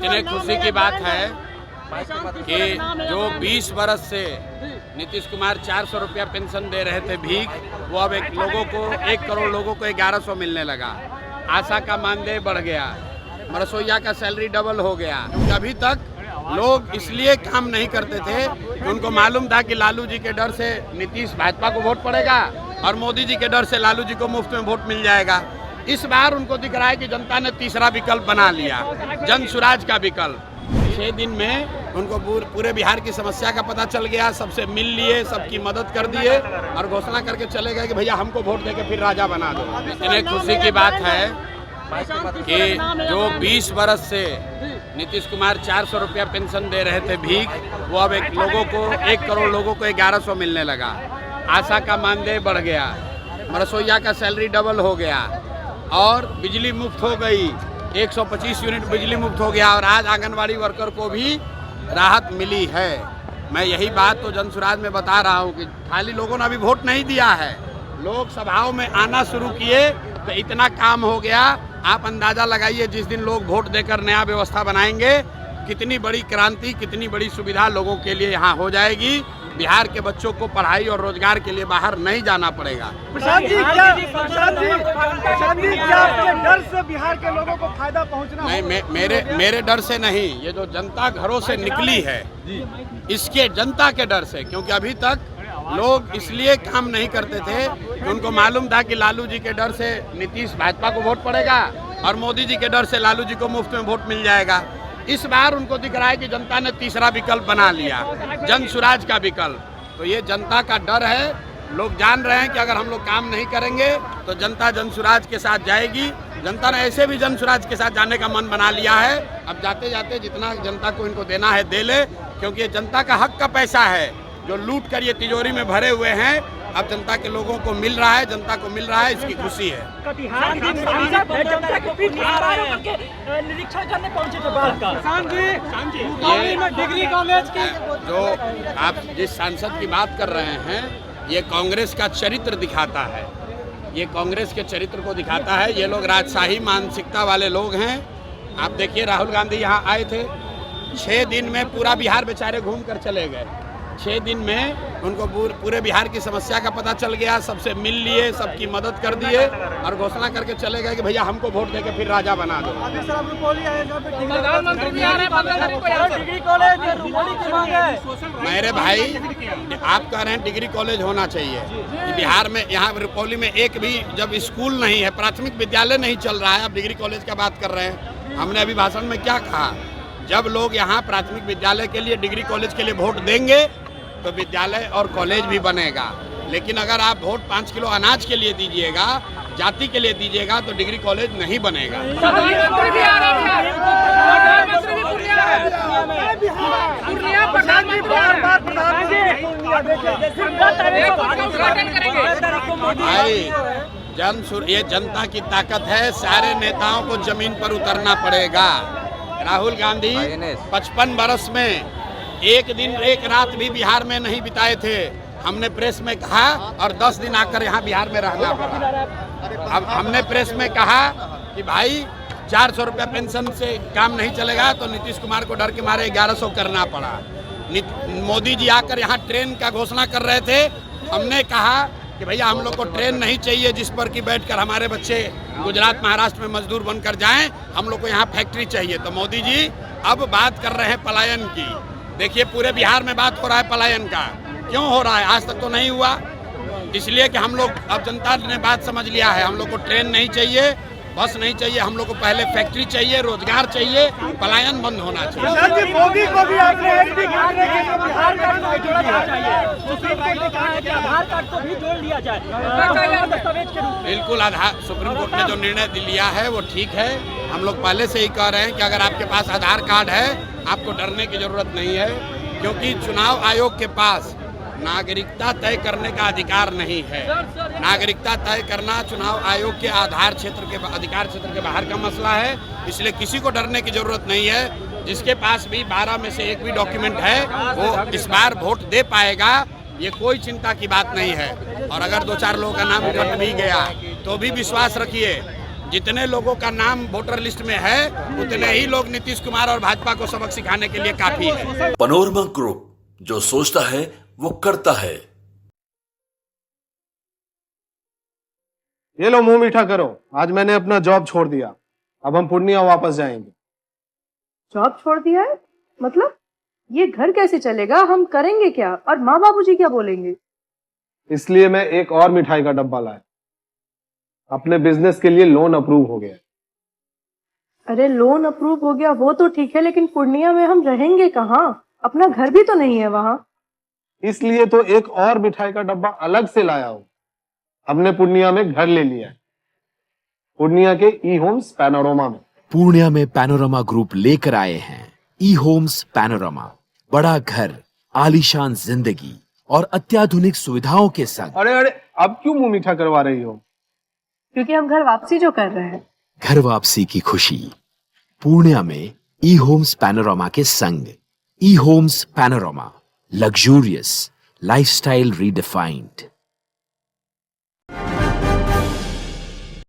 इतने खुशी की बात है कि जो 20 बरस से नीतीश कुमार 400 रुपया पेंशन दे रहे थे भीख, वो अब 1 करोड़ लोगों को 1100 मिलने लगा। आशा का मानदेय बढ़ गया, रसोइया का सैलरी डबल हो गया। क्योंकि अभी तक लोग इसलिए काम नहीं करते थे कि उनको मालूम था कि लालू जी के डर से नीतीश भाजपा को वोट पड़ेगा और मोदी जी के डर से लालू जी को मुफ्त में वोट मिल जाएगा। इस बार उनको दिख रहा है कि जनता ने तीसरा विकल्प बना लिया, जन सुराज का विकल्प। 6 दिन में उनको पूरे बिहार की समस्या का पता चल गया, सबसे मिल लिए, सबकी मदद कर दिए और घोषणा करके चले गए कि भैया हमको वोट देके फिर राजा बना दो। इतने खुशी की बात है कि जो 20 बरस से नीतीश कुमार 400 रुपया पेंशन दे रहे थे भीख, वो अब 1 करोड़ लोगों को 1100 मिलने लगा। आशा का मानदेय बढ़ गया, रसोइया का सैलरी डबल हो गया और बिजली मुफ्त हो गई। 125 यूनिट बिजली मुफ्त हो गया और आज आंगनवाड़ी वर्कर को भी राहत मिली है। मैं यही बात तो जनसुराज में बता रहा हूँ कि खाली लोगों ने अभी वोट नहीं दिया है, लोग सभाओं में आना शुरू किए तो इतना काम हो गया। आप अंदाजा लगाइए जिस दिन लोग वोट देकर नया व्यवस्था बनाएंगे, कितनी बड़ी क्रांति, कितनी बड़ी सुविधा लोगों के लिए यहाँ हो जाएगी। बिहार के बच्चों को पढ़ाई और रोजगार के लिए बाहर नहीं जाना पड़ेगा। प्रशांत जी, क्या आपके डर से बिहार के लोगों को फायदा पहुंचना? नहीं, मेरे डर से नहीं, ये जो जनता घरों से निकली है इसके जनता के डर से। क्योंकि अभी तक लोग इसलिए काम नहीं करते थे कि उनको मालूम था कि लालू जी के डर से नीतीश भाजपा को वोट पड़ेगा और मोदी जी के डर से लालू जी को मुफ्त में वोट मिल जाएगा। इस बार उनको दिख रहा है कि जनता ने तीसरा विकल्प बना लिया, जन सुराज का विकल्प। तो ये जनता का डर है। लोग जान रहे हैं कि अगर हम लोग काम नहीं करेंगे तो जनता जन सुराज के साथ जाएगी। जनता ने ऐसे भी जन सुराज के साथ जाने का मन बना लिया है। अब जाते जाते जितना जनता को इनको देना है दे ले, क्योंकि ये जनता का हक का पैसा है जो लूट कर ये तिजोरी में भरे हुए हैं। अब जनता के लोगों को मिल रहा है, जनता को मिल रहा है, इसकी खुशी है। निरीक्षण करने पहुंचे थे बाढ़ का। डिग्री कॉलेज की जो आप जिस सांसद की बात कर रहे हैं, ये कांग्रेस का चरित्र दिखाता है। ये कांग्रेस के चरित्र को दिखाता है। ये लोग राजशाही मानसिकता वाले लोग हैं। आप देखिए राहुल गांधी यहाँ आए थे, 6 दिन में पूरा बिहार बेचारे घूम कर चले गए। 6 दिन में उनको पूरे बिहार की समस्या का पता चल गया, सबसे मिल लिए, सबकी मदद कर दिए और घोषणा करके चले गए कि भैया हमको वोट देके फिर राजा बना दो। मेरे भाई, आप कह रहे हैं डिग्री कॉलेज होना चाहिए। बिहार में यहाँ रुपौली में एक भी जब स्कूल नहीं है, प्राथमिक विद्यालय नहीं चल रहा है, आप डिग्री कॉलेज का बात कर रहे हैं। हमने अभी भाषण में क्या कहा, जब लोग यहाँ प्राथमिक विद्यालय के लिए, डिग्री कॉलेज के लिए वोट देंगे तो विद्यालय और कॉलेज भी बनेगा। लेकिन अगर आप वोट 5 किलो अनाज के लिए दीजिएगा, जाति के लिए दीजिएगा, तो डिग्री कॉलेज नहीं बनेगा। भाई, ये जनता की ताकत है। सारे नेताओं को जमीन पर उतरना पड़ेगा। राहुल गांधी 55 बरस में एक दिन एक रात भी बिहार में नहीं बिताए थे। हमने प्रेस में कहा और 10 दिन आकर यहाँ बिहार में रहना पड़ा। अब हमने प्रेस में कहा कि भाई 400 रुपया पेंशन से काम नहीं चलेगा, तो नीतीश कुमार को डर के मारे 1100 करना पड़ा। मोदी जी आकर यहाँ ट्रेन का घोषणा कर रहे थे। हमने कहा कि भैया हम लोग को ट्रेन नहीं चाहिए जिस पर कि बैठकर हमारे बच्चे गुजरात महाराष्ट्र में मजदूर बनकर जाएं, हम लोग को यहाँ फैक्ट्री चाहिए। तो मोदी जी अब बात कर रहे हैं पलायन की। देखिए पूरे बिहार में बात हो रहा है पलायन का। क्यों हो रहा है? आज तक तो नहीं हुआ। इसलिए कि हम लोग, अब जनता ने बात समझ लिया है, हम लोग को ट्रेन नहीं चाहिए, बस नहीं चाहिए, हम लोग को पहले फैक्ट्री चाहिए, रोजगार चाहिए, पलायन बंद होना चाहिए। मोदी को भी आपने बिल्कुल, आधार सुप्रीम कोर्ट ने जो निर्णय लिया है वो ठीक है। हम लोग पहले से ही कह रहे हैं कि अगर आपके पास आधार कार्ड है, आपको डरने की जरूरत नहीं है। क्योंकि चुनाव आयोग के पास नागरिकता तय करने का अधिकार नहीं है। नागरिकता तय करना चुनाव आयोग के अधिकार क्षेत्र के बाहर का मसला है। इसलिए किसी को डरने की जरूरत नहीं है। जिसके पास भी 12 में से एक भी डॉक्यूमेंट है वो इस बार वोट दे पाएगा। ये कोई चिंता की बात नहीं है। और अगर 2-4 लोगों का नाम कट भी गया तो भी विश्वास रखिए, जितने लोगों का नाम वोटर लिस्ट में है उतने ही लोग नीतीश कुमार और भाजपा को सबक सिखाने के लिए काफी है। पनोरमा ग्रुप, जो सोचता है वो करता है। ये लो मुंह मीठा करो, आज मैंने अपना जॉब छोड़ दिया, अब हम पूर्णिया वापस जाएंगे। जॉब छोड़ दिया है? मतलब ये घर कैसे चलेगा? हम करेंगे क्या? और माँ बाबूजी क्या बोलेंगे? इसलिए मैं एक और मिठाई का डब्बा लाया। अपने बिजनेस के लिए लोन अप्रूव हो गया। अरे लोन अप्रूव हो गया वो तो ठीक है, लेकिन पूर्णिया में हम रहेंगे कहाँ? अपना घर भी तो नहीं है वहाँ। इसलिए तो एक और मिठाई का डब्बा अलग से लाया हूँ। हमने पूर्णिया में घर ले लिया है, पूर्णिया के ई होम्स पैनोरमा में। पूर्णिया में पैनोरमा ग्रुप लेकर आए हैं ई होम्स पैनोरमा। बड़ा घर, आलीशान जिंदगी और अत्याधुनिक सुविधाओं के संग। अरे अरे, अब क्यों मुंह मीठा करवा रही हो? क्योंकि हम घर वापसी जो कर रहे हैं। घर वापसी की खुशी पूर्णिया में ई होम्स पैनोरमा के संग। ई homes panorama, luxurious lifestyle redefined.